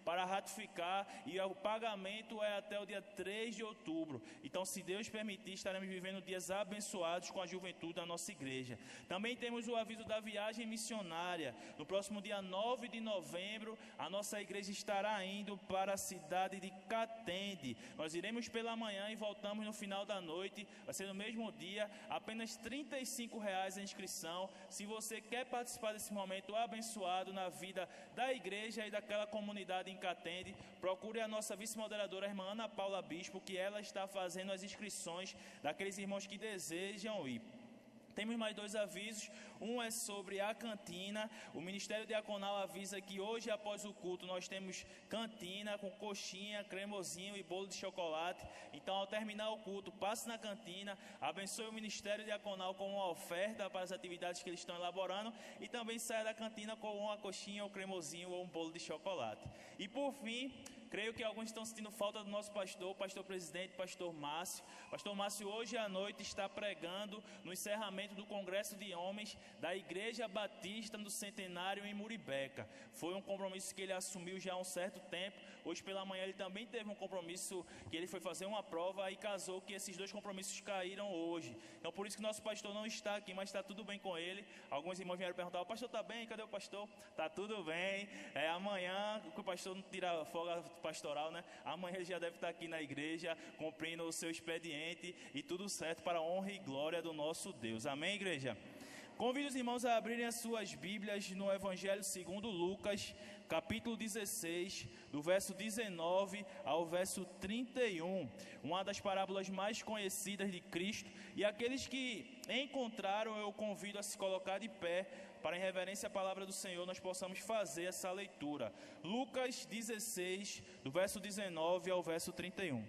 para ratificar, e o pagamento é até o dia 3 de outubro. Então, se Deus permitir, estaremos vivendo dias abençoados com a juventude da nossa igreja. Também temos o aviso da viagem missionária. No próximo dia 9 de novembro, a nossa igreja estará indo para a cidade de Catende. Nós iremos pela manhã e voltamos no final da noite. Vai ser no mesmo dia, apenas R$35 a inscrição. Se você quer participar desse momento abençoado na vida da igreja e daquela comunidade em Catende, procure a nossa vice-moderadora, a irmã Ana Paula Bispo, que ela está fazendo as inscrições daqueles irmãos que desejam ir. Temos mais 2 avisos. Um é sobre a cantina. O Ministério Diaconal avisa que hoje, após o culto, nós temos cantina com coxinha, cremosinho e bolo de chocolate. Então, ao terminar o culto, passe na cantina, abençoe o Ministério Diaconal com uma oferta para as atividades que eles estão elaborando e também saia da cantina com uma coxinha, um cremosinho ou um bolo de chocolate. E por fim, creio que alguns estão sentindo falta do nosso pastor, pastor presidente, pastor Márcio. Pastor Márcio hoje à noite está pregando no encerramento do Congresso de Homens da Igreja Batista do Centenário em Muribeca. Foi um compromisso que ele assumiu já há um certo tempo. Hoje pela manhã ele também teve um compromisso que ele foi fazer uma prova e casou que esses 2 compromissos caíram hoje. Então por isso que nosso pastor não está aqui, mas está tudo bem com ele. Alguns irmãos vieram perguntar: o pastor está bem? Cadê o pastor? Está tudo bem. Amanhã, o pastor não tira folga pastoral, né? Amanhã ele já deve estar aqui na igreja, cumprindo o seu expediente e tudo certo para a honra e glória do nosso Deus. Amém, igreja? Convido os irmãos a abrirem as suas Bíblias no Evangelho segundo Lucas, capítulo 16, do verso 19 ao verso 31, uma das parábolas mais conhecidas de Cristo, e aqueles que encontraram, eu convido a se colocar de pé, para em reverência à palavra do Senhor, nós possamos fazer essa leitura. Lucas 16, do verso 19 ao verso 31.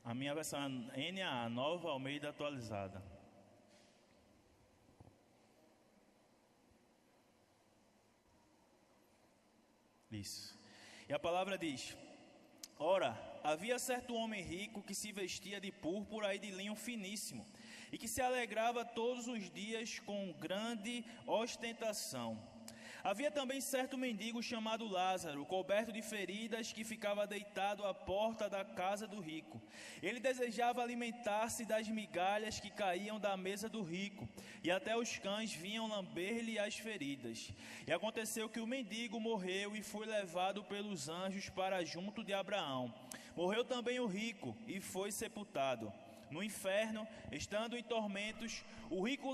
A minha versão é NAA, Nova Almeida Atualizada. Isso. E a palavra diz: ora, havia certo homem rico que se vestia de púrpura e de linho finíssimo, e que se alegrava todos os dias com grande ostentação. Havia também certo mendigo chamado Lázaro, coberto de feridas, que ficava deitado à porta da casa do rico. Ele desejava alimentar-se das migalhas que caíam da mesa do rico, e até os cães vinham lamber-lhe as feridas. E aconteceu que o mendigo morreu e foi levado pelos anjos para junto de Abraão. Morreu também o rico e foi sepultado. No inferno, estando em tormentos, o rico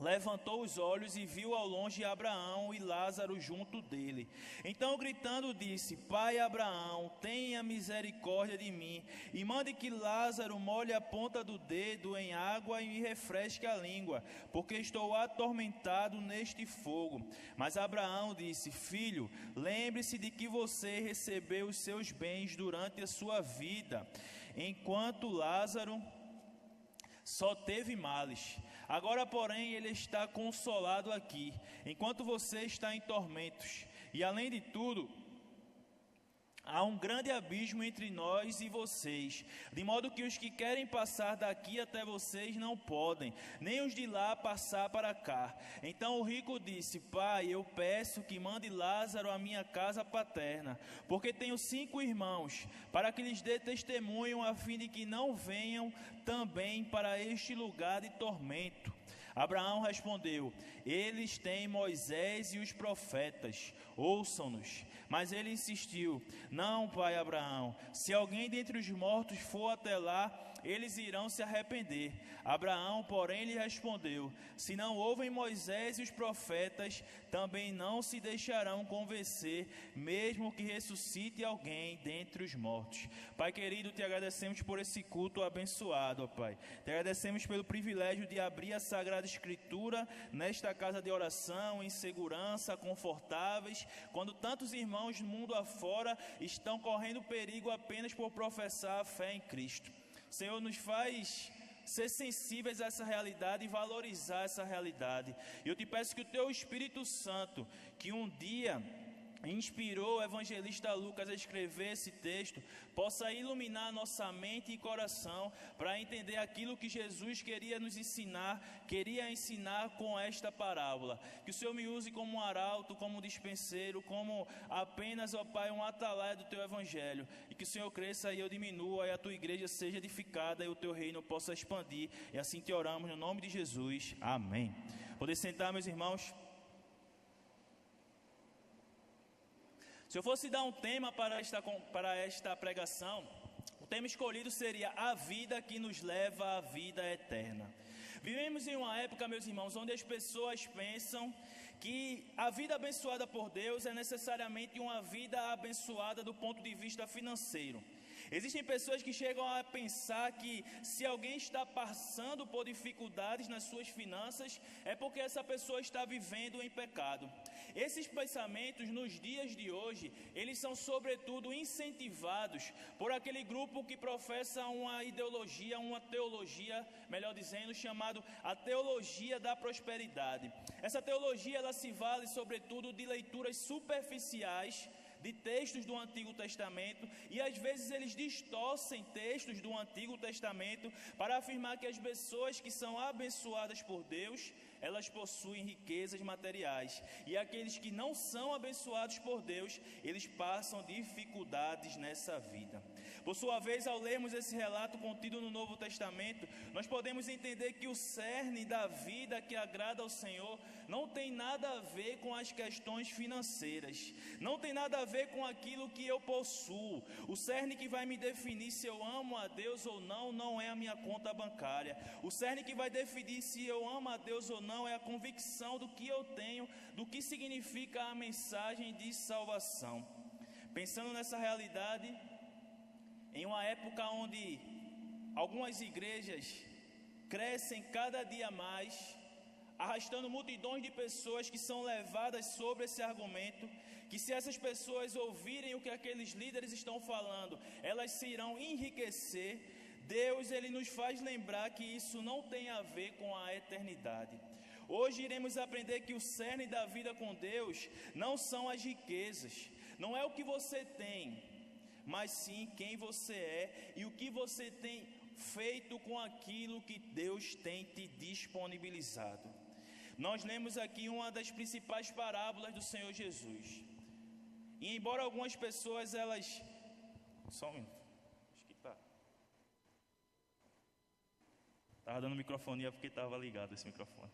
levantou os olhos e viu ao longe Abraão e Lázaro junto dele. Então gritando disse: Pai Abraão, tenha misericórdia de mim, e mande que Lázaro molhe a ponta do dedo em água e me refresque a língua, porque estou atormentado neste fogo. Mas Abraão disse: Filho, lembre-se de que você recebeu os seus bens durante a sua vida, enquanto Lázaro só teve males. Agora, porém, ele está consolado aqui, enquanto você está em tormentos. E além de tudo, há um grande abismo entre nós e vocês, de modo que os que querem passar daqui até vocês não podem, nem os de lá passar para cá. Então o rico disse: Pai, eu peço que mande Lázaro à minha casa paterna, porque tenho 5 irmãos, para que lhes dê testemunho, a fim de que não venham também para este lugar de tormento. Abraão respondeu: Eles têm Moisés e os profetas, ouçam-nos. Mas ele insistiu: Não, pai Abraão, se alguém dentre os mortos for até lá, eles irão se arrepender. Abraão, porém, lhe respondeu: Se não ouvem Moisés e os profetas, também não se deixarão convencer, mesmo que ressuscite alguém dentre os mortos. Pai querido, te agradecemos por esse culto abençoado, ó Pai. Te agradecemos pelo privilégio de abrir a Sagrada Escritura nesta casa de oração, em segurança, confortáveis, quando tantos irmãos do mundo afora estão correndo perigo apenas por professar a fé em Cristo. Senhor, nos faz ser sensíveis a essa realidade e valorizar essa realidade. Eu te peço que o Teu Espírito Santo, que um dia inspirou o evangelista Lucas a escrever esse texto, possa iluminar nossa mente e coração para entender aquilo que Jesus queria nos ensinar, queria ensinar com esta parábola. Que o Senhor me use como um arauto, como um dispenseiro, como apenas, ó Pai, um atalaia do Teu Evangelho. E que o Senhor cresça e eu diminua, e a Tua igreja seja edificada e o Teu reino possa expandir. E assim te oramos no nome de Jesus. Amém. Poder sentar, meus irmãos. Se eu fosse dar um tema para esta pregação, o tema escolhido seria a vida que nos leva à vida eterna. Vivemos em uma época, meus irmãos, onde as pessoas pensam que a vida abençoada por Deus é necessariamente uma vida abençoada do ponto de vista financeiro. Existem pessoas que chegam a pensar que se alguém está passando por dificuldades nas suas finanças, é porque essa pessoa está vivendo em pecado. Esses pensamentos, nos dias de hoje, eles são sobretudo incentivados por aquele grupo que professa uma ideologia, uma teologia, melhor dizendo, chamado a teologia da prosperidade. Essa teologia, ela se vale sobretudo de leituras superficiais de textos do Antigo Testamento, e às vezes eles distorcem textos do Antigo Testamento para afirmar que as pessoas que são abençoadas por Deus, elas possuem riquezas materiais, e aqueles que não são abençoados por Deus, eles passam dificuldades nessa vida. Por sua vez, ao lermos esse relato contido no Novo Testamento, nós podemos entender que o cerne da vida que agrada ao Senhor não tem nada a ver com as questões financeiras, não tem nada a ver com aquilo que eu possuo. O cerne que vai me definir se eu amo a Deus ou não é a minha conta bancária. O cerne que vai definir se eu amo a Deus ou não é a convicção do que eu tenho, do que significa a mensagem de salvação. Pensando nessa realidade, em uma época onde algumas igrejas crescem cada dia mais, arrastando multidões de pessoas que são levadas sobre esse argumento, que se essas pessoas ouvirem o que aqueles líderes estão falando, elas se irão enriquecer. Deus, ele nos faz lembrar que isso não tem a ver com a eternidade. Hoje iremos aprender que o cerne da vida com Deus não são as riquezas, não é o que você tem, mas sim quem você é e o que você tem feito com aquilo que Deus tem te disponibilizado. Nós lemos aqui uma das principais parábolas do Senhor Jesus. E embora algumas pessoas elas... Só um minuto. Acho que estava dando microfonia porque estava ligado esse microfone.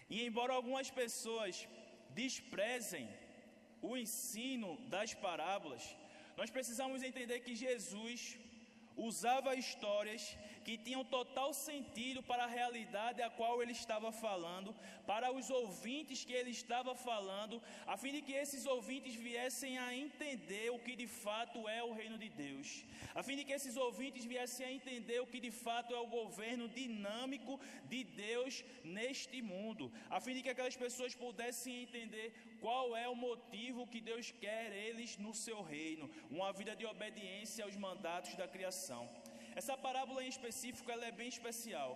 E embora algumas pessoas desprezem o ensino das parábolas, nós precisamos entender que Jesus usava histórias que tinham total sentido para a realidade a qual ele estava falando, para os ouvintes que ele estava falando, a fim de que esses ouvintes viessem a entender o que de fato é o reino de Deus, a fim de que esses ouvintes viessem a entender o que de fato é o governo dinâmico de Deus neste mundo, a fim de que aquelas pessoas pudessem entender qual é o motivo que Deus quer eles no seu reino, uma vida de obediência aos mandatos da criação. Essa parábola em específico, ela é bem especial.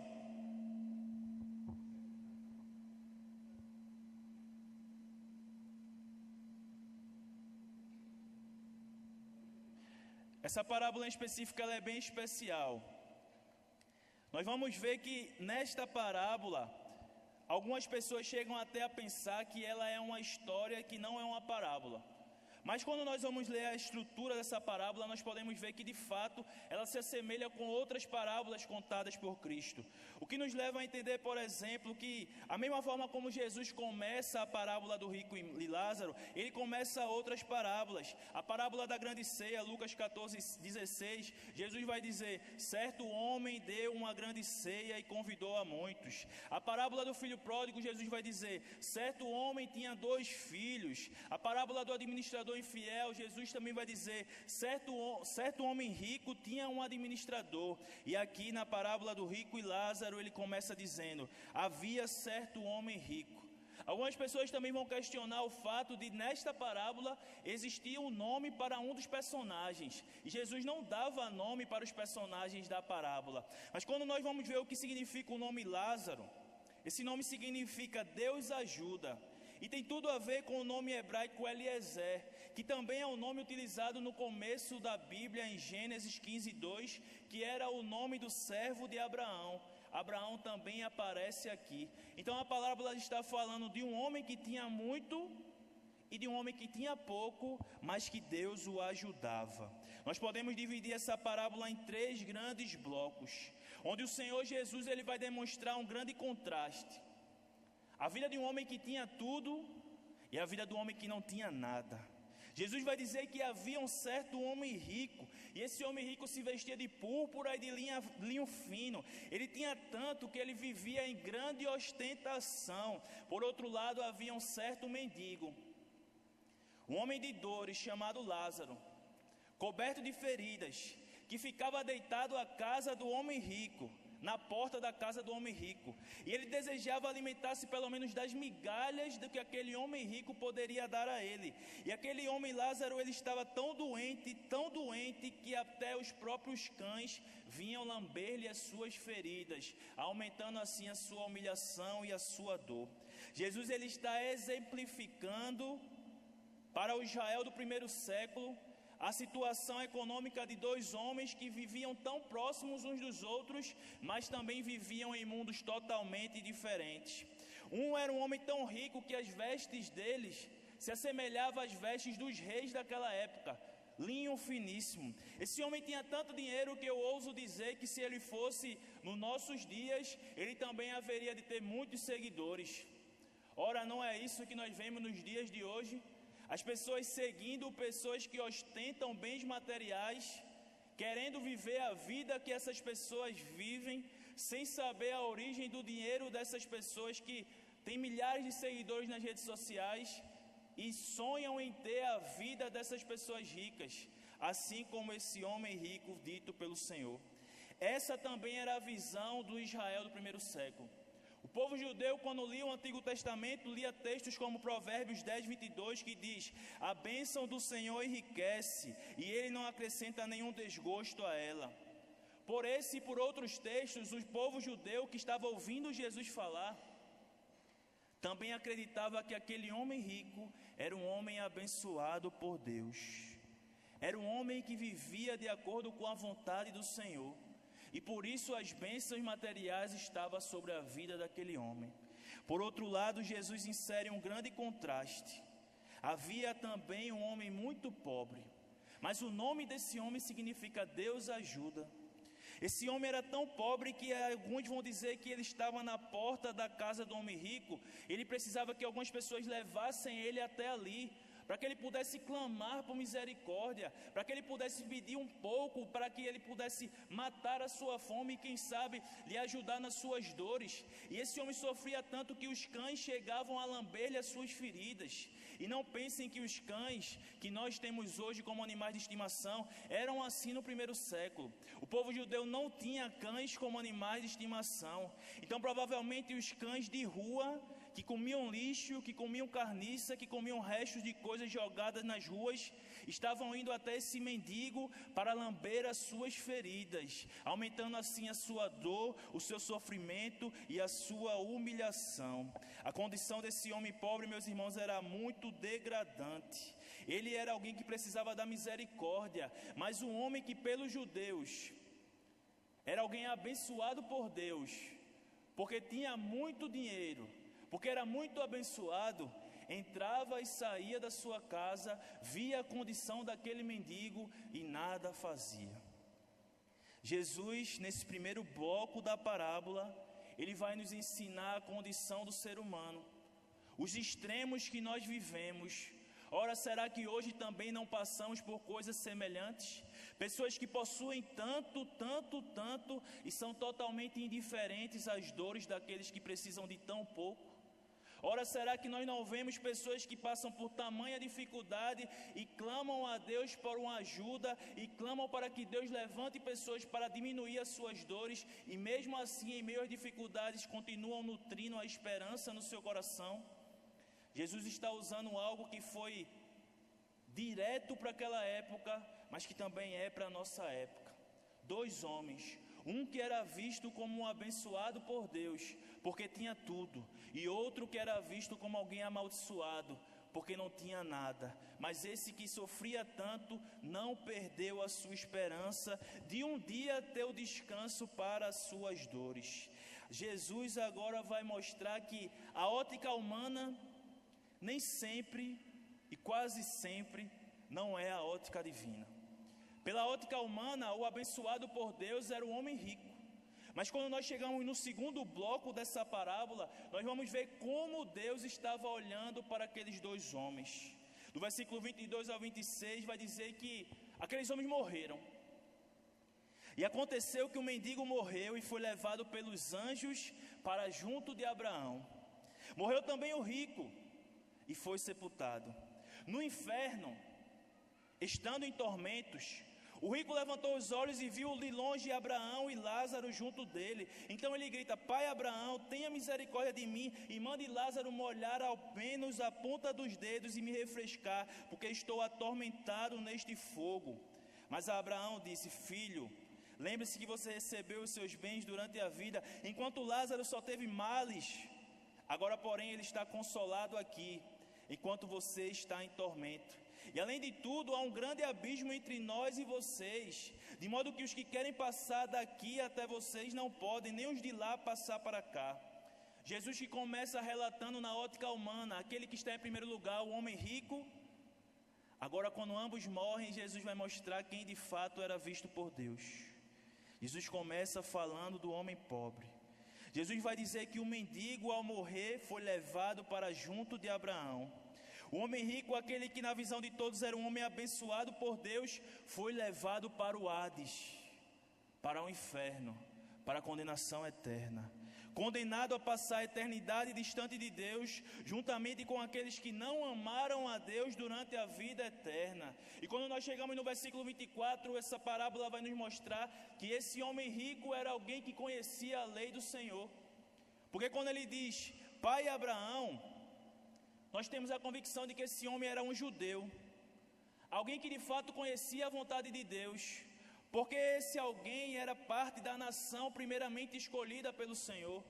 Essa parábola em específico, ela é bem especial. Nós vamos ver que nesta parábola, algumas pessoas chegam até a pensar que ela é uma história que não é uma parábola. Mas quando nós vamos ler a estrutura dessa parábola, nós podemos ver que de fato ela se assemelha com outras parábolas contadas por Cristo. O que nos leva a entender, por exemplo, que a mesma forma como Jesus começa a parábola do rico e Lázaro, ele começa outras parábolas. A parábola da grande ceia, Lucas 14:16, Jesus vai dizer: certo homem deu uma grande ceia e convidou a muitos. A parábola do filho pródigo, Jesus vai dizer: certo homem tinha 2 filhos. A parábola do administrador infiel, Jesus também vai dizer: certo homem rico tinha um administrador. E aqui na parábola do rico e Lázaro, ele começa dizendo: havia certo homem rico. Algumas pessoas também vão questionar o fato de nesta parábola existir um nome para um dos personagens, e Jesus não dava nome para os personagens da parábola. Mas quando nós vamos ver o que significa o nome Lázaro, esse nome significa Deus ajuda. E tem tudo a ver com o nome hebraico Eliezer, que também é o nome utilizado no começo da Bíblia, em Gênesis 15:2, que era o nome do servo de Abraão. Abraão também aparece aqui. Então a parábola está falando de um homem que tinha muito e de um homem que tinha pouco, mas que Deus o ajudava. Nós podemos dividir essa parábola em 3 grandes blocos, onde o Senhor Jesus ele vai demonstrar um grande contraste. A vida de um homem que tinha tudo e a vida do homem que não tinha nada. Jesus vai dizer que havia um certo homem rico, e esse homem rico se vestia de púrpura e de linho fino. Ele tinha tanto que ele vivia em grande ostentação. Por outro lado, havia um certo mendigo, um homem de dores chamado Lázaro, coberto de feridas, que ficava deitado à casa do homem rico, na porta da casa do homem rico. E ele desejava alimentar-se pelo menos das migalhas do que aquele homem rico poderia dar a ele. E aquele homem Lázaro, ele estava tão doente, que até os próprios cães vinham lamber-lhe as suas feridas, aumentando assim a sua humilhação e a sua dor. Jesus ele está exemplificando para o Israel do primeiro século a situação econômica de 2 homens que viviam tão próximos uns dos outros, mas também viviam em mundos totalmente diferentes. Um era um homem tão rico que as vestes deles se assemelhavam às vestes dos reis daquela época, linho finíssimo. Esse homem tinha tanto dinheiro que eu ouso dizer que se ele fosse nos nossos dias, ele também haveria de ter muitos seguidores. Ora, não é isso que nós vemos nos dias de hoje? As pessoas seguindo pessoas que ostentam bens materiais, querendo viver a vida que essas pessoas vivem, sem saber a origem do dinheiro dessas pessoas que têm milhares de seguidores nas redes sociais e sonham em ter a vida dessas pessoas ricas, assim como esse homem rico dito pelo Senhor. Essa também era a visão do Israel do primeiro século. O povo judeu, quando lia o Antigo Testamento, lia textos como Provérbios 10:22, que diz: a bênção do Senhor enriquece, e Ele não acrescenta nenhum desgosto a ela. Por esse e por outros textos, o povo judeu que estava ouvindo Jesus falar, também acreditava que aquele homem rico era um homem abençoado por Deus. Era um homem que vivia de acordo com a vontade do Senhor. E por isso as bênçãos materiais estavam sobre a vida daquele homem. Por outro lado, Jesus insere um grande contraste. Havia também um homem muito pobre, mas o nome desse homem significa Deus ajuda. Esse homem era tão pobre que alguns vão dizer que ele estava na porta da casa do homem rico. Ele precisava que algumas pessoas levassem ele até ali, para que ele pudesse clamar por misericórdia, para que ele pudesse pedir um pouco, para que ele pudesse matar a sua fome e quem sabe lhe ajudar nas suas dores. E esse homem sofria tanto que os cães chegavam a lamber-lhe as suas feridas. E não pensem que os cães que nós temos hoje como animais de estimação eram assim no primeiro século. O povo judeu não tinha cães como animais de estimação. Então provavelmente os cães de rua, que comiam lixo, que comiam carniça, que comiam restos de coisas jogadas nas ruas, estavam indo até esse mendigo para lamber as suas feridas, aumentando assim a sua dor, o seu sofrimento e a sua humilhação. A condição desse homem pobre, meus irmãos, era muito degradante. Ele era alguém que precisava da misericórdia, mas um homem que pelos judeus era alguém abençoado por Deus, porque tinha muito dinheiro, porque era muito abençoado, entrava e saía da sua casa, via a condição daquele mendigo e nada fazia. Jesus, nesse primeiro bloco da parábola, ele vai nos ensinar a condição do ser humano, os extremos que nós vivemos. Ora, será que hoje também não passamos por coisas semelhantes? Pessoas que possuem tanto e são totalmente indiferentes às dores daqueles que precisam de tão pouco. Ora, será que nós não vemos pessoas que passam por tamanha dificuldade e clamam a Deus por uma ajuda e clamam para que Deus levante pessoas para diminuir as suas dores e mesmo assim, em meio às dificuldades, continuam nutrindo a esperança no seu coração? Jesus está usando algo que foi direto para aquela época, mas que também é para a nossa época. 2 homens, Um que era visto como um abençoado por Deus, porque tinha tudo, e outro que era visto como alguém amaldiçoado, porque não tinha nada. Mas esse que sofria tanto não perdeu a sua esperança de um dia ter o descanso para as suas dores. Jesus agora vai mostrar que a ótica humana nem sempre e quase sempre não é a ótica divina. Pela ótica humana, o abençoado por Deus era o homem rico. Mas quando nós chegamos no segundo bloco dessa parábola, nós vamos ver como Deus estava olhando para aqueles dois homens. Do versículo 22 ao 26 vai dizer que aqueles homens morreram. E aconteceu que o mendigo morreu e foi levado pelos anjos para junto de Abraão. Morreu também o rico e foi sepultado. No inferno, estando em tormentos, o rico levantou os olhos e viu de longe Abraão e Lázaro junto dele. Então ele grita: Pai Abraão, tenha misericórdia de mim e mande Lázaro molhar ao menos a ponta dos dedos e me refrescar, porque estou atormentado neste fogo. Mas Abraão disse: Filho, lembre-se que você recebeu os seus bens durante a vida, enquanto Lázaro só teve males. Agora, porém, ele está consolado aqui, enquanto você está em tormento. E além de tudo, há um grande abismo entre nós e vocês, de modo que os que querem passar daqui até vocês não podem, nem os de lá passar para cá. Jesus, que começa relatando na ótica humana, aquele que está em primeiro lugar, o homem rico. Agora, quando ambos morrem, Jesus vai mostrar quem de fato era visto por Deus. Jesus começa falando do homem pobre. Jesus vai dizer que o mendigo, ao morrer, foi levado para junto de Abraão. O homem rico, aquele que na visão de todos era um homem abençoado por Deus, foi levado para o Hades, para o inferno, para a condenação eterna. Condenado a passar a eternidade distante de Deus, juntamente com aqueles que não amaram a Deus durante a vida eterna. E quando nós chegamos no versículo 24, essa parábola vai nos mostrar que esse homem rico era alguém que conhecia a lei do Senhor. Porque quando ele diz, Pai Abraão, nós temos a convicção de que esse homem era um judeu, alguém que de fato conhecia a vontade de Deus, porque esse alguém era parte da nação primeiramente escolhida pelo Senhor.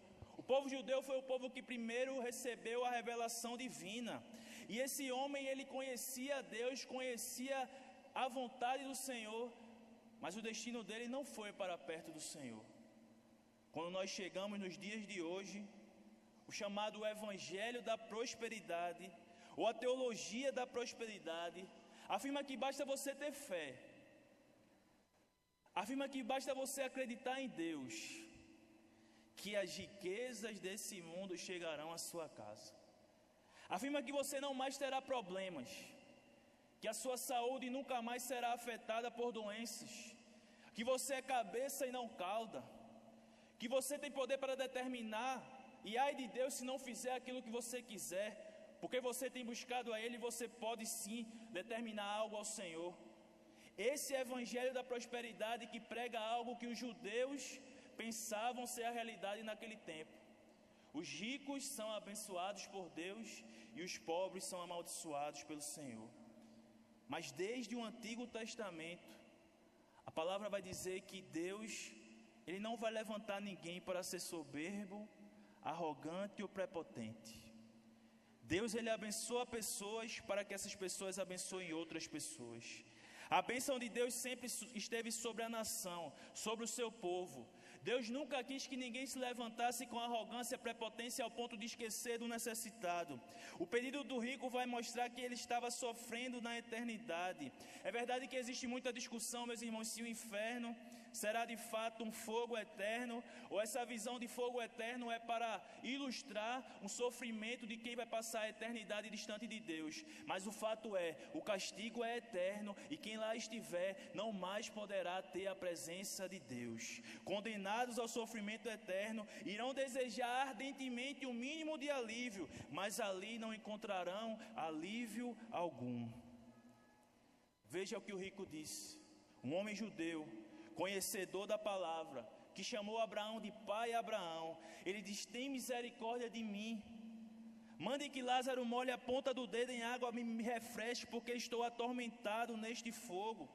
O povo judeu foi o povo que primeiro recebeu a revelação divina, e esse homem, ele conhecia Deus, conhecia a vontade do Senhor, mas o destino dele não foi para perto do Senhor. Quando nós chegamos nos dias de hoje, o chamado Evangelho da Prosperidade, ou a Teologia da Prosperidade, afirma que basta você ter fé, afirma que basta você acreditar em Deus, que as riquezas desse mundo chegarão à sua casa. Afirma que você não mais terá problemas, que a sua saúde nunca mais será afetada por doenças, que você é cabeça e não cauda, que você tem poder para determinar, e ai de Deus se não fizer aquilo que você quiser, porque você tem buscado a Ele, você pode sim determinar algo ao Senhor. Esse é o Evangelho da Prosperidade que prega algo que os judeus pensavam ser a realidade naquele tempo. Os ricos são abençoados por Deus e os pobres são amaldiçoados pelo Senhor. Mas desde o Antigo Testamento, a palavra vai dizer que Deus, Ele não vai levantar ninguém para ser soberbo, arrogante ou prepotente. Deus, Ele abençoa pessoas para que essas pessoas abençoem outras pessoas. A bênção de Deus sempre esteve sobre a nação, sobre o seu povo. Deus nunca quis que ninguém se levantasse com arrogância e prepotência ao ponto de esquecer do necessitado. O pedido do rico vai mostrar que ele estava sofrendo na eternidade. É verdade que existe muita discussão, meus irmãos, se o inferno será de fato um fogo eterno, ou essa visão de fogo eterno é para ilustrar um sofrimento de quem vai passar a eternidade distante de Deus. Mas o fato é, o castigo é eterno e quem lá estiver não mais poderá ter a presença de Deus. Condenados ao sofrimento eterno, irão desejar ardentemente o mínimo de alívio, mas ali não encontrarão alívio algum. Veja o que o rico disse, um homem judeu, conhecedor da palavra, que chamou Abraão de pai Abraão. Ele diz, tem misericórdia de mim, mande que Lázaro molhe a ponta do dedo em água e me refresque, porque estou atormentado neste fogo.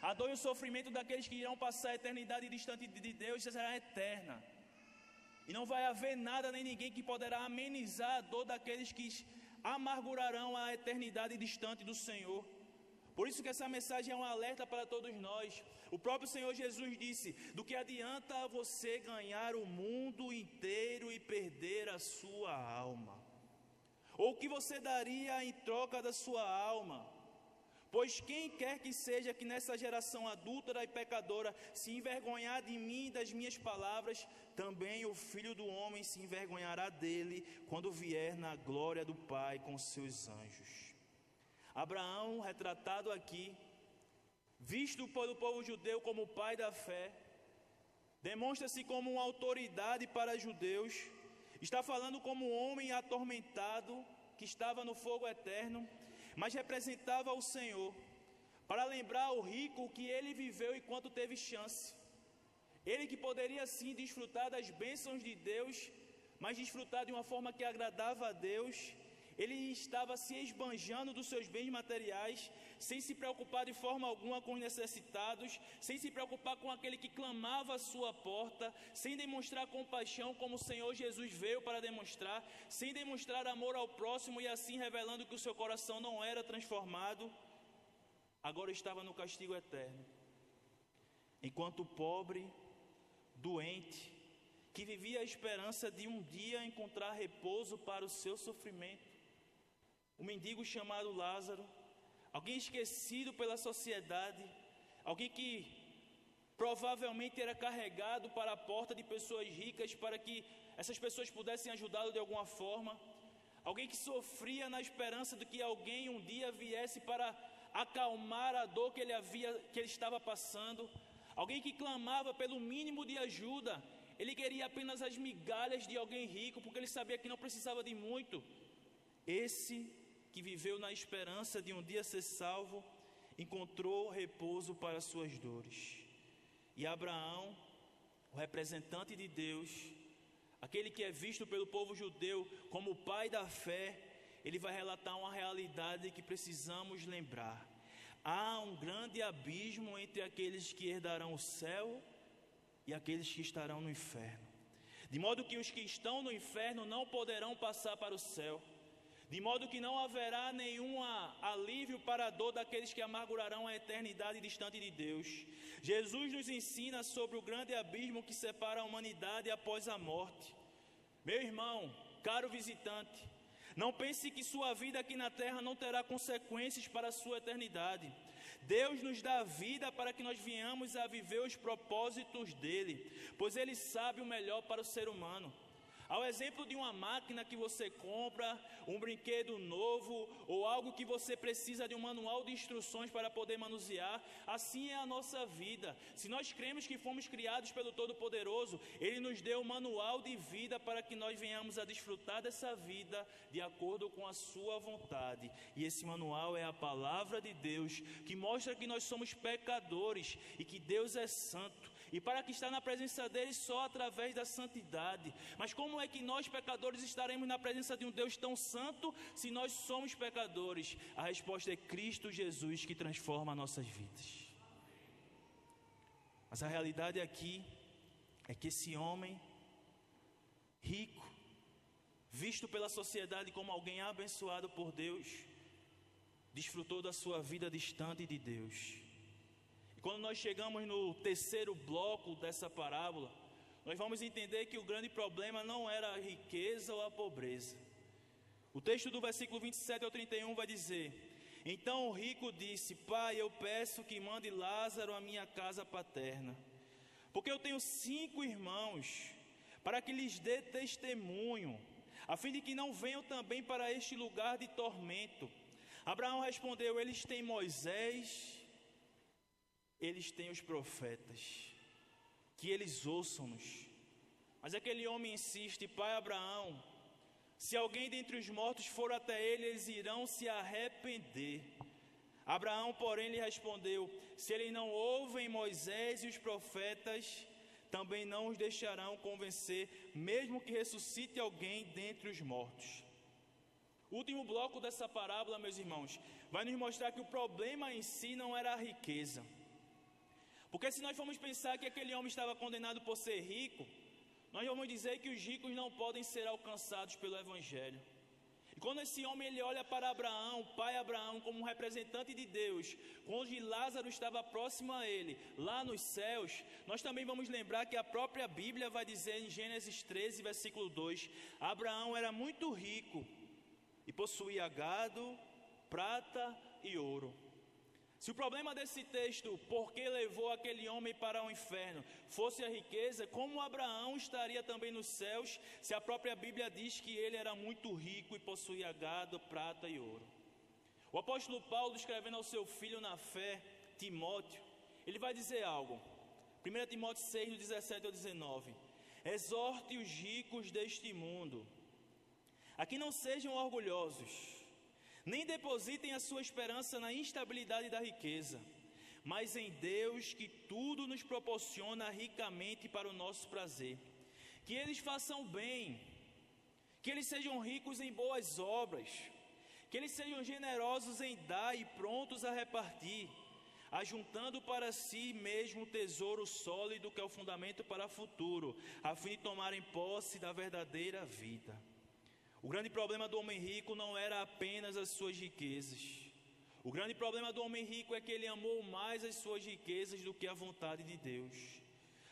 A dor e o sofrimento daqueles que irão passar a eternidade distante de Deus será eterna. E não vai haver nada nem ninguém que poderá amenizar a dor daqueles que amargurarão a eternidade distante do Senhor. Por isso que essa mensagem é um alerta para todos nós. O próprio Senhor Jesus disse: do que adianta você ganhar o mundo inteiro e perder a sua alma? Ou o que você daria em troca da sua alma? Pois quem quer que seja que nessa geração adúltera e pecadora se envergonhar de mim e das minhas palavras, também o Filho do Homem se envergonhará dele quando vier na glória do Pai com seus anjos. Abraão, retratado aqui, visto pelo povo judeu como o pai da fé, demonstra-se como uma autoridade para judeus, está falando como um homem atormentado que estava no fogo eterno, mas representava o Senhor, para lembrar ao rico que ele viveu enquanto teve chance. Ele que poderia sim desfrutar das bênçãos de Deus, mas desfrutar de uma forma que agradava a Deus. Ele estava se esbanjando dos seus bens materiais, sem se preocupar de forma alguma com os necessitados, sem se preocupar com aquele que clamava à sua porta, sem demonstrar compaixão como o Senhor Jesus veio para demonstrar, sem demonstrar amor ao próximo e assim revelando que o seu coração não era transformado. Agora estava no castigo eterno, enquanto pobre, doente, que vivia a esperança de um dia encontrar repouso para o seu sofrimento. Um mendigo chamado Lázaro, alguém esquecido pela sociedade, alguém que provavelmente era carregado para a porta de pessoas ricas para que essas pessoas pudessem ajudá-lo de alguma forma, alguém que sofria na esperança de que alguém um dia viesse para acalmar a dor que ele estava passando, alguém que clamava pelo mínimo de ajuda. Ele queria apenas as migalhas de alguém rico, porque ele sabia que não precisava de muito. Esse que viveu na esperança de um dia ser salvo, encontrou repouso para suas dores. E Abraão, o representante de Deus, aquele que é visto pelo povo judeu como o pai da fé, ele vai relatar uma realidade que precisamos lembrar. Há um grande abismo entre aqueles que herdarão o céu e aqueles que estarão no inferno. De modo que os que estão no inferno não poderão passar para o céu. De modo que não haverá nenhum alívio para a dor daqueles que amargurarão a eternidade distante de Deus. Jesus nos ensina sobre o grande abismo que separa a humanidade após a morte. Meu irmão, caro visitante, não pense que sua vida aqui na terra não terá consequências para a sua eternidade. Deus nos dá vida para que nós venhamos a viver os propósitos dele, pois ele sabe o melhor para o ser humano. Ao exemplo de uma máquina que você compra, um brinquedo novo ou algo que você precisa de um manual de instruções para poder manusear, assim é a nossa vida. Se nós cremos que fomos criados pelo Todo-Poderoso, ele nos deu um manual de vida para que nós venhamos a desfrutar dessa vida de acordo com a sua vontade. E esse manual é a palavra de Deus, que mostra que nós somos pecadores e que Deus é santo. E para que estar na presença dele só através da santidade. Mas como é que nós pecadores estaremos na presença de um Deus tão santo se nós somos pecadores? A resposta é Cristo Jesus, que transforma nossas vidas. Mas a realidade aqui é que esse homem rico, visto pela sociedade como alguém abençoado por Deus, desfrutou da sua vida distante de Deus. Quando nós chegamos no terceiro bloco dessa parábola, nós vamos entender que o grande problema não era a riqueza ou a pobreza. O texto do versículo 27 ao 31 vai dizer: então o rico disse: Pai, eu peço que mande Lázaro à minha casa paterna, porque eu tenho 5 irmãos, para que lhes dê testemunho, a fim de que não venham também para este lugar de tormento. Abraão respondeu: eles têm Moisés, eles têm os profetas, que eles ouçam-nos. Mas aquele homem insiste: Pai Abraão, se alguém dentre os mortos for até ele, eles irão se arrepender. Abraão, porém, lhe respondeu: se eles não ouvem Moisés e os profetas, também não os deixarão convencer, mesmo que ressuscite alguém dentre os mortos. O último bloco dessa parábola, meus irmãos, vai nos mostrar que o problema em si não era a riqueza. Porque se nós formos pensar que aquele homem estava condenado por ser rico, nós vamos dizer que os ricos não podem ser alcançados pelo Evangelho. E quando esse homem ele olha para Abraão, o pai Abraão, como um representante de Deus, onde Lázaro estava próximo a ele, lá nos céus, nós também vamos lembrar que a própria Bíblia vai dizer em Gênesis 13, versículo 2, Abraão era muito rico e possuía gado, prata e ouro. Se o problema desse texto, por que levou aquele homem para o inferno, fosse a riqueza, como Abraão estaria também nos céus, se a própria Bíblia diz que ele era muito rico e possuía gado, prata e ouro? O apóstolo Paulo, escrevendo ao seu filho na fé, Timóteo, ele vai dizer algo. 1 Timóteo 6, do 17 ao 19. Exorte os ricos deste mundo, a que não sejam orgulhosos, nem depositem a sua esperança na instabilidade da riqueza, mas em Deus, que tudo nos proporciona ricamente para o nosso prazer. Que eles façam bem, que eles sejam ricos em boas obras, que eles sejam generosos em dar e prontos a repartir, ajuntando para si mesmo um tesouro sólido que é o fundamento para o futuro, a fim de tomarem posse da verdadeira vida. O grande problema do homem rico não era apenas as suas riquezas. O grande problema do homem rico é que ele amou mais as suas riquezas do que a vontade de Deus.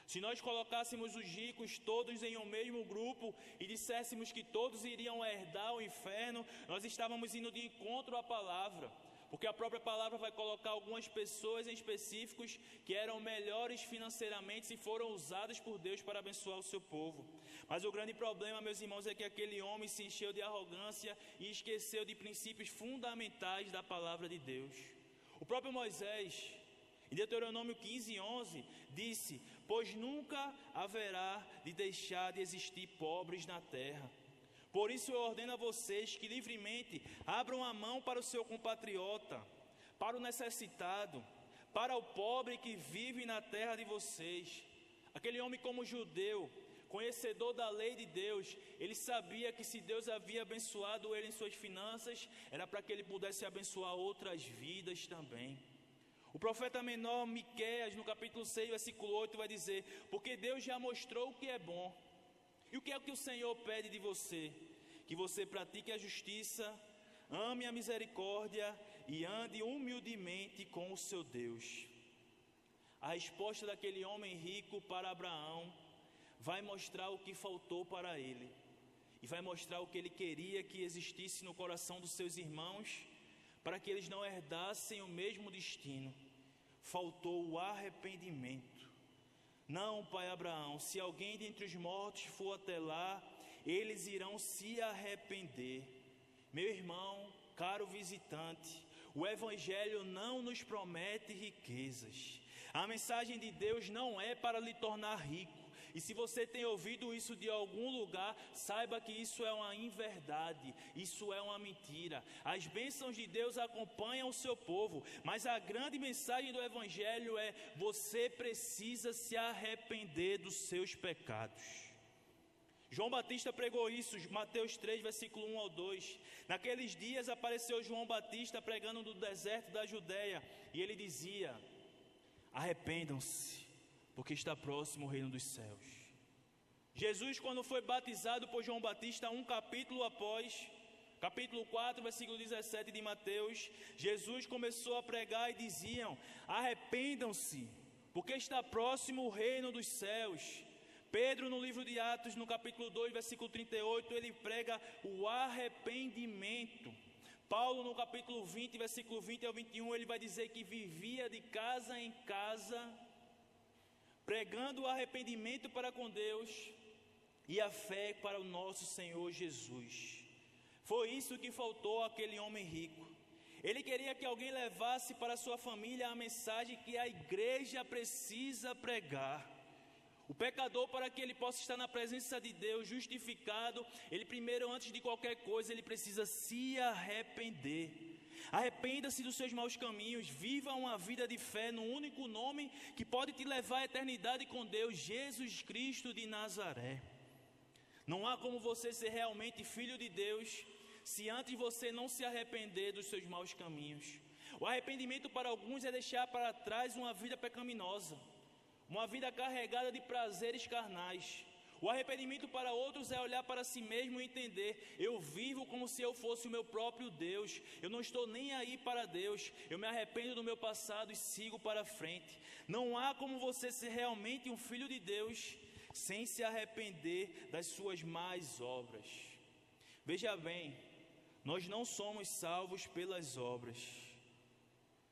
Se nós colocássemos os ricos todos em um mesmo grupo e disséssemos que todos iriam herdar o inferno, nós estávamos indo de encontro à palavra. Porque a própria palavra vai colocar algumas pessoas em específicos que eram melhores financeiramente e foram usadas por Deus para abençoar o seu povo. Mas o grande problema, meus irmãos, é que aquele homem se encheu de arrogância e esqueceu de princípios fundamentais da palavra de Deus. O próprio Moisés, em Deuteronômio 15:11, disse: pois nunca haverá de deixar de existir pobres na terra. Por isso eu ordeno a vocês que livremente abram a mão para o seu compatriota, para o necessitado, para o pobre que vive na terra de vocês. Aquele homem, como judeu, conhecedor da lei de Deus, ele sabia que se Deus havia abençoado ele em suas finanças, era para que ele pudesse abençoar outras vidas também. O profeta menor Miqueias, no capítulo 6, versículo 8, vai dizer: porque Deus já mostrou o que é bom. E o que é que o Senhor pede de você? Que você pratique a justiça, ame a misericórdia e ande humildemente com o seu Deus. A resposta daquele homem rico para Abraão vai mostrar o que faltou para ele. E vai mostrar o que ele queria que existisse no coração dos seus irmãos, para que eles não herdassem o mesmo destino. Faltou o arrependimento. Não, pai Abraão, se alguém dentre os mortos for até lá, eles irão se arrepender. Meu irmão, caro visitante, o Evangelho não nos promete riquezas. A mensagem de Deus não é para lhe tornar rico. E se você tem ouvido isso de algum lugar, saiba que isso é uma inverdade, isso é uma mentira. As bênçãos de Deus acompanham o seu povo, mas a grande mensagem do Evangelho é: você precisa se arrepender dos seus pecados. João Batista pregou isso, Mateus 3, versículo 1 ao 2. Naqueles dias apareceu João Batista pregando no deserto da Judeia, e ele dizia: arrependam-se, porque está próximo o reino dos céus. Jesus, quando foi batizado por João Batista, um capítulo após, capítulo 4, versículo 17 de Mateus, Jesus começou a pregar e diziam: arrependam-se, porque está próximo o reino dos céus. Pedro, no livro de Atos, no capítulo 2, versículo 38, ele prega o arrependimento. Paulo, no capítulo 20, versículo 20 ao 21, ele vai dizer que vivia de casa em casa, pregando o arrependimento para com Deus e a fé para o nosso Senhor Jesus. Foi isso que faltou àquele homem rico. Ele queria que alguém levasse para sua família a mensagem que a igreja precisa pregar. O pecador, para que ele possa estar na presença de Deus justificado, ele primeiro, antes de qualquer coisa, ele precisa se arrepender. Arrependa-se dos seus maus caminhos, viva uma vida de fé no único nome que pode te levar à eternidade com Deus, Jesus Cristo de Nazaré. Não há como você ser realmente filho de Deus se antes você não se arrepender dos seus maus caminhos. O arrependimento para alguns é deixar para trás uma vida pecaminosa. uma vida carregada de prazeres carnais. O arrependimento para outros é olhar para si mesmo e entender: eu vivo como se eu fosse o meu próprio Deus, eu não estou nem aí para Deus, eu me arrependo do meu passado e sigo para frente. Não há como você ser realmente um filho de Deus sem se arrepender das suas más obras. Veja bem, nós não somos salvos pelas obras.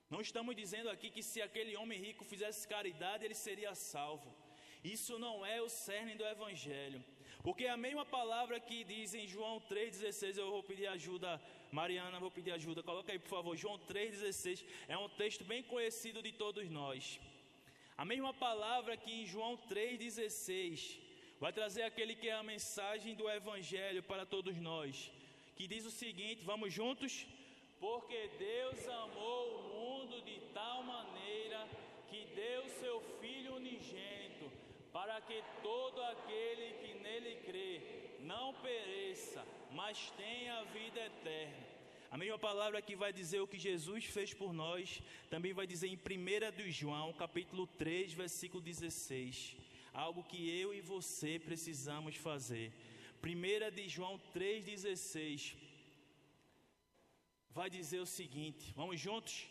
Não estamos dizendo aqui que se aquele homem rico fizesse caridade, ele seria salvo. Isso não é o cerne do Evangelho. Porque a mesma palavra que diz em João 3,16, eu vou pedir ajuda, Mariana, vou pedir ajuda, coloca aí por favor, João 3,16, é um texto bem conhecido de todos nós. A mesma palavra que em João 3,16 vai trazer aquele que é a mensagem do Evangelho para todos nós, que diz o seguinte, vamos juntos? Porque Deus amou o mundo de tal maneira que deu seu Filho unigênito, para que todo aquele que nele crê não pereça, mas tenha a vida eterna. A mesma palavra que vai dizer o que Jesus fez por nós, também vai dizer em 1 de João, capítulo 3, versículo 16. Algo que eu e você precisamos fazer. 1 de João 3,16 vai dizer o seguinte, vamos juntos?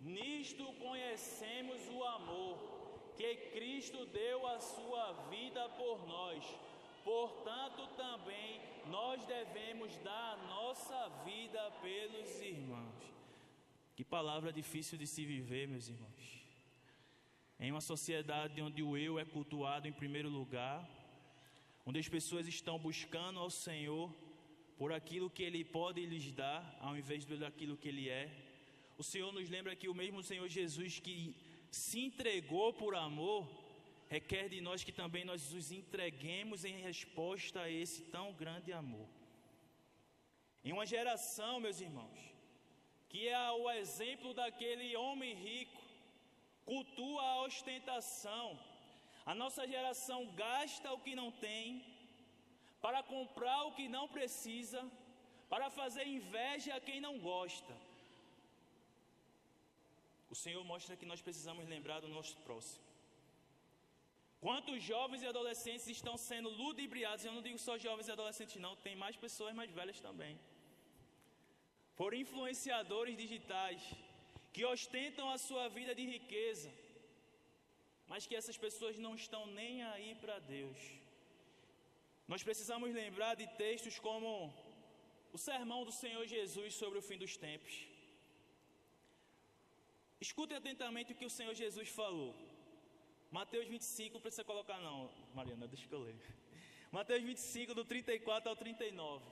Nisto conhecemos o amor, que Cristo deu a sua vida por nós. Portanto, também nós devemos dar a nossa vida pelos irmãos. Que palavra difícil de se viver, meus irmãos. Em uma sociedade onde o eu é cultuado em primeiro lugar, onde as pessoas estão buscando ao Senhor por aquilo que Ele pode lhes dar, ao invés daquilo que Ele é. O Senhor nos lembra que o mesmo Senhor Jesus que se entregou por amor, requer de nós que também nós nos entreguemos em resposta a esse tão grande amor. Em uma geração, meus irmãos, que é o exemplo daquele homem rico, cultua a ostentação. A nossa geração gasta o que não tem, para comprar o que não precisa, para fazer inveja a quem não gosta. O Senhor mostra que nós precisamos lembrar do nosso próximo. Quantos jovens e adolescentes estão sendo ludibriados? Eu não digo só jovens e adolescentes não, tem mais pessoas mais velhas também. Por influenciadores digitais, que ostentam a sua vida de riqueza, mas que essas pessoas não estão nem aí para Deus. Nós precisamos lembrar de textos como o sermão do Senhor Jesus sobre o fim dos tempos. Escute atentamente o que o Senhor Jesus falou. Mateus 25, não precisa colocar não, Mariana, deixa que eu ler. Mateus 25, do 34 ao 39.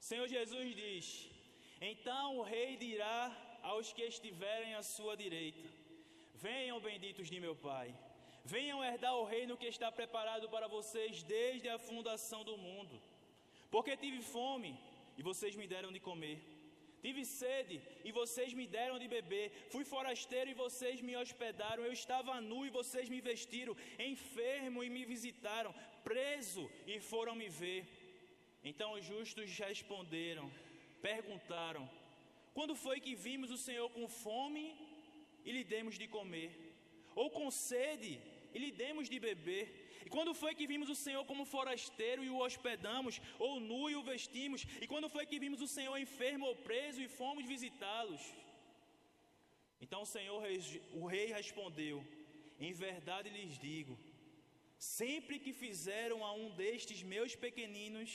O Senhor Jesus diz: então o rei dirá aos que estiverem à sua direita: venham, benditos de meu Pai, venham herdar o reino que está preparado para vocês desde a fundação do mundo. Porque tive fome e vocês me deram de comer. Tive sede e vocês me deram de beber. Fui forasteiro e vocês me hospedaram. Eu estava nu e vocês me vestiram. Enfermo e me visitaram. Preso e foram me ver. Então os justos responderam, perguntaram: quando foi que vimos o Senhor com fome e lhe demos de comer? Ou com sede e lhe demos de beber? E quando foi que vimos o Senhor como forasteiro e o hospedamos, ou nu e o vestimos? E quando foi que vimos o Senhor enfermo ou preso e fomos visitá-los? Então o rei respondeu: em verdade lhes digo, sempre que fizeram a um destes meus pequeninos,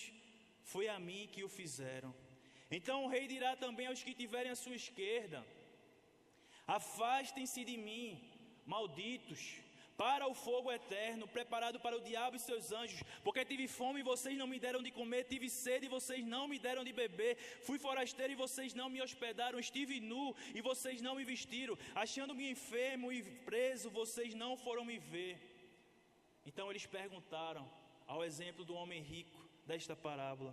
foi a mim que o fizeram. Então o rei dirá também aos que tiverem à sua esquerda: afastem-se de mim, malditos, para o fogo eterno, preparado para o diabo e seus anjos, porque tive fome e vocês não me deram de comer, tive sede e vocês não me deram de beber, fui forasteiro e vocês não me hospedaram, estive nu e vocês não me vestiram, achando-me enfermo e preso, vocês não foram me ver. Então eles perguntaram, ao exemplo do homem rico desta parábola: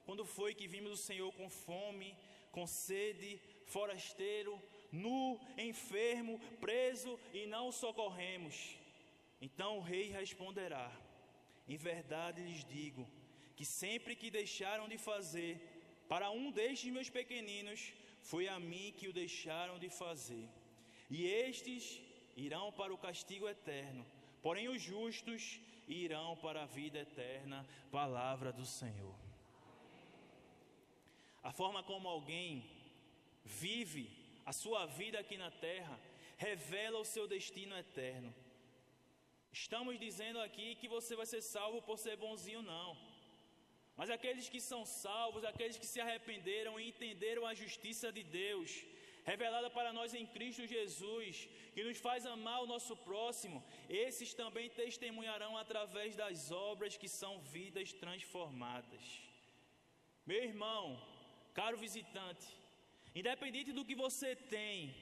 quando foi que vimos o Senhor com fome, com sede, forasteiro, nu, enfermo, preso e não o socorremos? Então o rei responderá: em verdade lhes digo, que sempre que deixaram de fazer para um destes meus pequeninos, foi a mim que o deixaram de fazer. E estes irão para o castigo eterno, porém os justos irão para a vida eterna. Palavra do Senhor. A forma como alguém vive a sua vida aqui na terra revela o seu destino eterno. Estamos dizendo aqui que você vai ser salvo por ser bonzinho, não. Mas aqueles que são salvos, aqueles que se arrependeram e entenderam a justiça de Deus, revelada para nós em Cristo Jesus, que nos faz amar o nosso próximo, esses também testemunharão através das obras que são vidas transformadas. Meu irmão, caro visitante, independente do que você tem,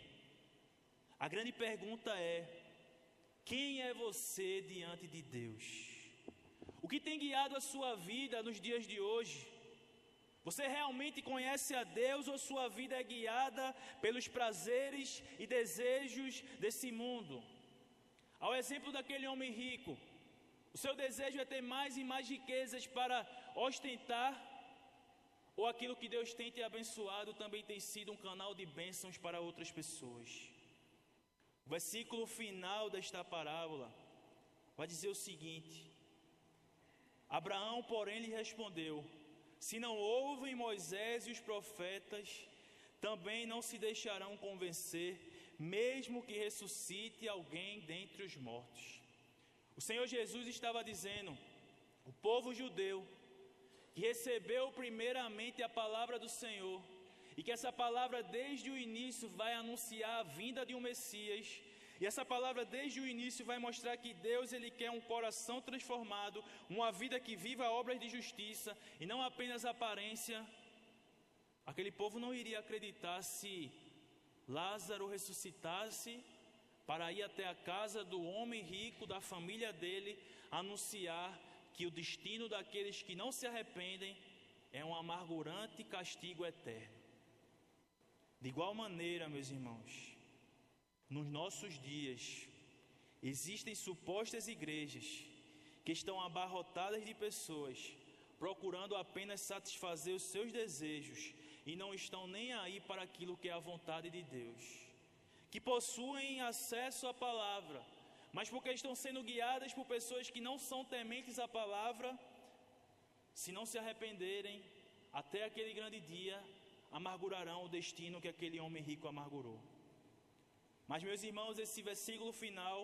a grande pergunta é: quem é você diante de Deus? O que tem guiado a sua vida nos dias de hoje? Você realmente conhece a Deus ou sua vida é guiada pelos prazeres e desejos desse mundo? Ao exemplo daquele homem rico, o seu desejo é ter mais e mais riquezas para ostentar, ou aquilo que Deus tem te abençoado também tem sido um canal de bênçãos para outras pessoas? O versículo final desta parábola vai dizer o seguinte: Abraão, porém, lhe respondeu: se não ouvem Moisés e os profetas, também não se deixarão convencer, mesmo que ressuscite alguém dentre os mortos. O Senhor Jesus estava dizendo: o povo judeu, que recebeu primeiramente a palavra do Senhor, e que essa palavra desde o início vai anunciar a vinda de um Messias, e essa palavra desde o início vai mostrar que Deus, Ele quer um coração transformado, uma vida que viva obras de justiça e não apenas aparência. Aquele povo não iria acreditar se Lázaro ressuscitasse para ir até a casa do homem rico, da família dele, anunciar que o destino daqueles que não se arrependem é um amargurante castigo eterno. De igual maneira, meus irmãos, nos nossos dias, existem supostas igrejas que estão abarrotadas de pessoas procurando apenas satisfazer os seus desejos e não estão nem aí para aquilo que é a vontade de Deus, que possuem acesso à palavra, mas porque estão sendo guiadas por pessoas que não são tementes à palavra, se não se arrependerem, até aquele grande dia, amargurarão o destino que aquele homem rico amargurou. Mas, meus irmãos, esse versículo final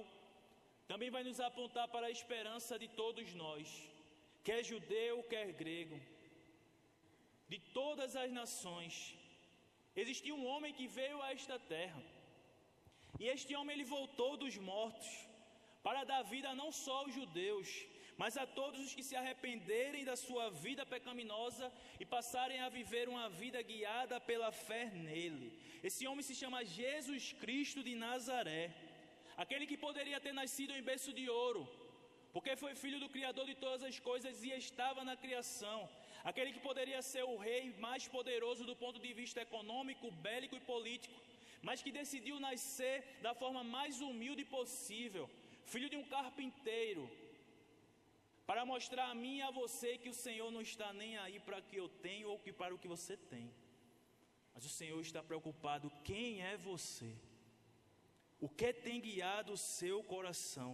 também vai nos apontar para a esperança de todos nós, quer judeu, quer grego, de todas as nações. Existia um homem que veio a esta terra, e este homem ele voltou dos mortos para dar vida não só aos judeus, mas a todos os que se arrependerem da sua vida pecaminosa e passarem a viver uma vida guiada pela fé nele. Esse homem se chama Jesus Cristo de Nazaré, aquele que poderia ter nascido em berço de ouro, porque foi filho do Criador de todas as coisas e estava na criação, aquele que poderia ser o rei mais poderoso do ponto de vista econômico, bélico e político, mas que decidiu nascer da forma mais humilde possível, filho de um carpinteiro, para mostrar a mim e a você que o Senhor não está nem aí para o que eu tenho ou para o que você tem, mas o Senhor está preocupado quem é você, o que tem guiado o seu coração.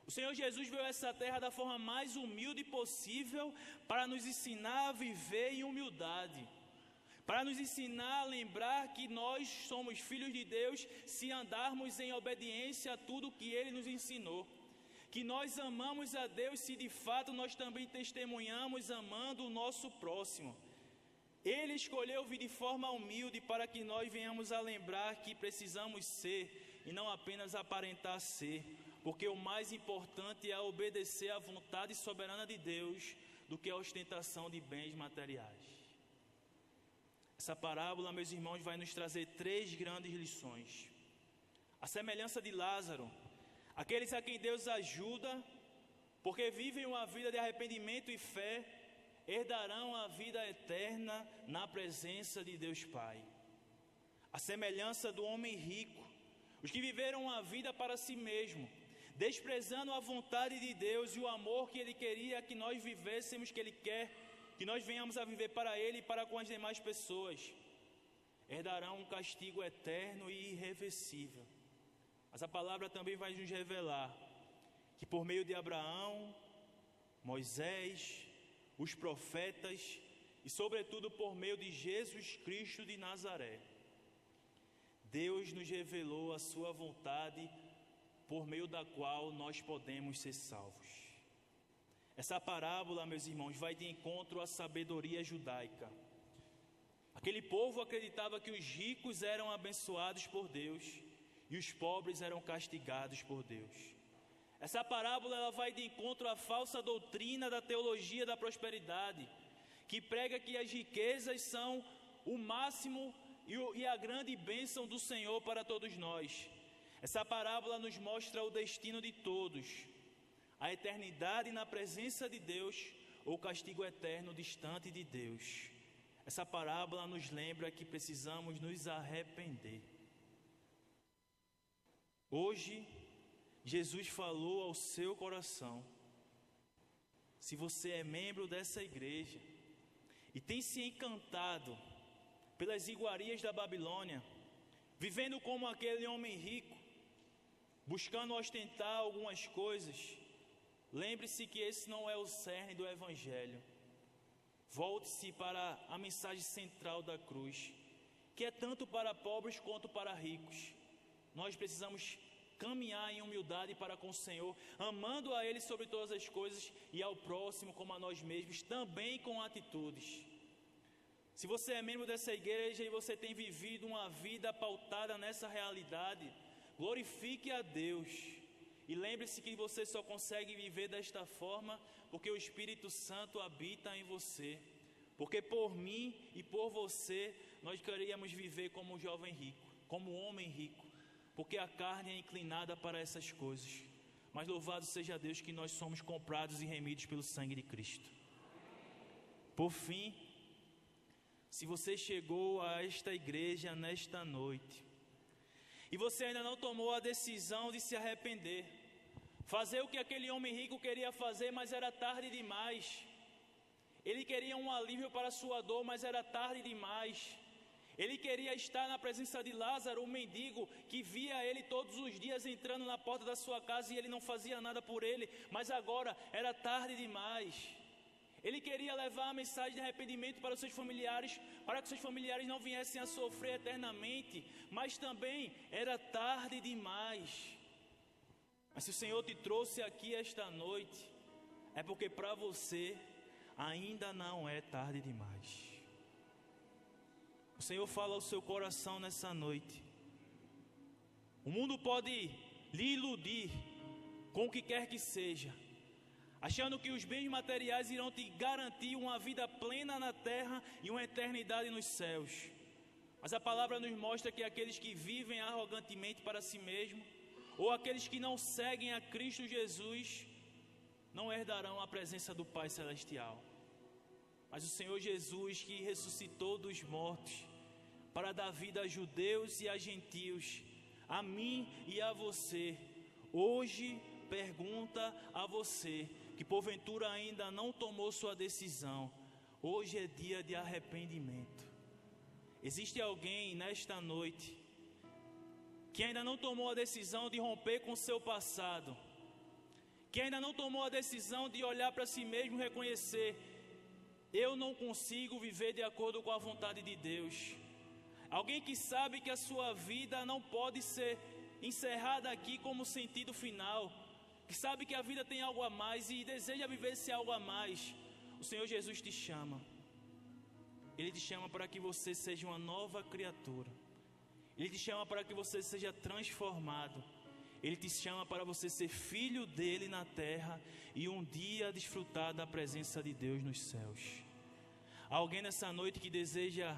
O Senhor Jesus veio a essa terra da forma mais humilde possível para nos ensinar a viver em humildade, para nos ensinar a lembrar que nós somos filhos de Deus se andarmos em obediência a tudo que Ele nos ensinou, que nós amamos a Deus se de fato nós também testemunhamos amando o nosso próximo. Ele escolheu vir de forma humilde para que nós venhamos a lembrar que precisamos ser e não apenas aparentar ser, porque o mais importante é obedecer à vontade soberana de Deus do que a ostentação de bens materiais. Essa parábola, meus irmãos, vai nos trazer 3 grandes lições. A semelhança de Lázaro, aqueles a quem Deus ajuda, porque vivem uma vida de arrependimento e fé, herdarão a vida eterna na presença de Deus Pai. A semelhança do homem rico, os que viveram uma vida para si mesmo, desprezando a vontade de Deus e o amor que Ele queria que nós vivêssemos, que Ele quer que nós venhamos a viver para Ele e para com as demais pessoas, herdarão um castigo eterno e irreversível. Mas a palavra também vai nos revelar que por meio de Abraão, Moisés, os profetas e sobretudo por meio de Jesus Cristo de Nazaré, Deus nos revelou a sua vontade por meio da qual nós podemos ser salvos. Essa parábola, meus irmãos, vai de encontro à sabedoria judaica. Aquele povo acreditava que os ricos eram abençoados por Deus e os pobres eram castigados por Deus. Essa parábola ela vai de encontro à falsa doutrina da teologia da prosperidade, que prega que as riquezas são o máximo e a grande bênção do Senhor para todos nós. Essa parábola nos mostra o destino de todos: a eternidade na presença de Deus ou o castigo eterno distante de Deus. Essa parábola nos lembra que precisamos nos arrepender. Hoje, Jesus falou ao seu coração. Se você é membro dessa igreja e tem se encantado pelas iguarias da Babilônia, vivendo como aquele homem rico, buscando ostentar algumas coisas, lembre-se que esse não é o cerne do Evangelho. Volte-se para a mensagem central da cruz, que é tanto para pobres quanto para ricos. Nós precisamos caminhar em humildade para com o Senhor, amando a Ele sobre todas as coisas e ao próximo como a nós mesmos, também com atitudes. Se você é membro dessa igreja e você tem vivido uma vida pautada nessa realidade, glorifique a Deus e lembre-se que você só consegue viver desta forma porque o Espírito Santo habita em você. Porque por mim e por você nós queríamos viver como um jovem rico, como um homem rico, porque a carne é inclinada para essas coisas. Mas louvado seja Deus que nós somos comprados e remidos pelo sangue de Cristo. Por fim, se você chegou a esta igreja nesta noite e você ainda não tomou a decisão de se arrepender, fazer o que aquele homem rico queria fazer, mas era tarde demais. Ele queria um alívio para a sua dor, mas era tarde demais. Ele queria estar na presença de Lázaro, o mendigo, que via ele todos os dias entrando na porta da sua casa e ele não fazia nada por ele, mas agora era tarde demais. Ele queria levar a mensagem de arrependimento para os seus familiares, para que seus familiares não viessem a sofrer eternamente, mas também era tarde demais. Mas se o Senhor te trouxe aqui esta noite, é porque para você ainda não é tarde demais. O Senhor fala ao seu coração nessa noite. O mundo pode lhe iludir com o que quer que seja, achando que os bens materiais irão te garantir uma vida plena na terra e uma eternidade nos céus. Mas a palavra nos mostra que aqueles que vivem arrogantemente para si mesmo, ou aqueles que não seguem a Cristo Jesus, não herdarão a presença do Pai Celestial. Mas o Senhor Jesus, que ressuscitou dos mortos para dar vida a judeus e a gentios, a mim e a você, hoje pergunta a você que porventura ainda não tomou sua decisão: hoje é dia de arrependimento. Existe alguém nesta noite que ainda não tomou a decisão de romper com seu passado, que ainda não tomou a decisão de olhar para si mesmo e reconhecer: eu não consigo viver de acordo com a vontade de Deus. Alguém que sabe que a sua vida não pode ser encerrada aqui como sentido final, que sabe que a vida tem algo a mais e deseja viver esse algo a mais. O Senhor Jesus te chama. Ele te chama para que você seja uma nova criatura. Ele te chama para que você seja transformado. Ele te chama para você ser filho dele na terra e um dia desfrutar da presença de Deus nos céus. Alguém nessa noite que deseja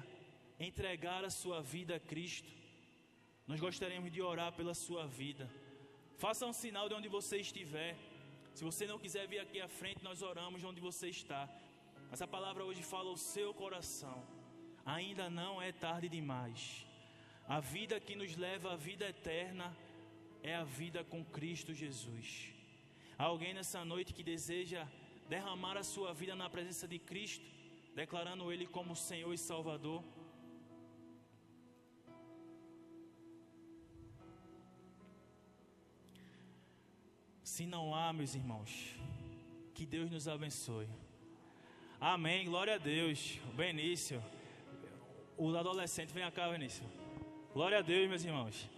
entregar a sua vida a Cristo, nós gostaríamos de orar pela sua vida. Faça um sinal de onde você estiver. Se você não quiser vir aqui à frente, nós oramos de onde você está. Mas a palavra hoje fala ao seu coração: ainda não é tarde demais. A vida que nos leva à vida eterna é a vida com Cristo Jesus. Há alguém nessa noite que deseja derramar a sua vida na presença de Cristo, declarando Ele como Senhor e Salvador? Se não há, meus irmãos, que Deus nos abençoe. Amém, glória a Deus. Benício, o adolescente, vem cá, Benício. Glória a Deus, meus irmãos.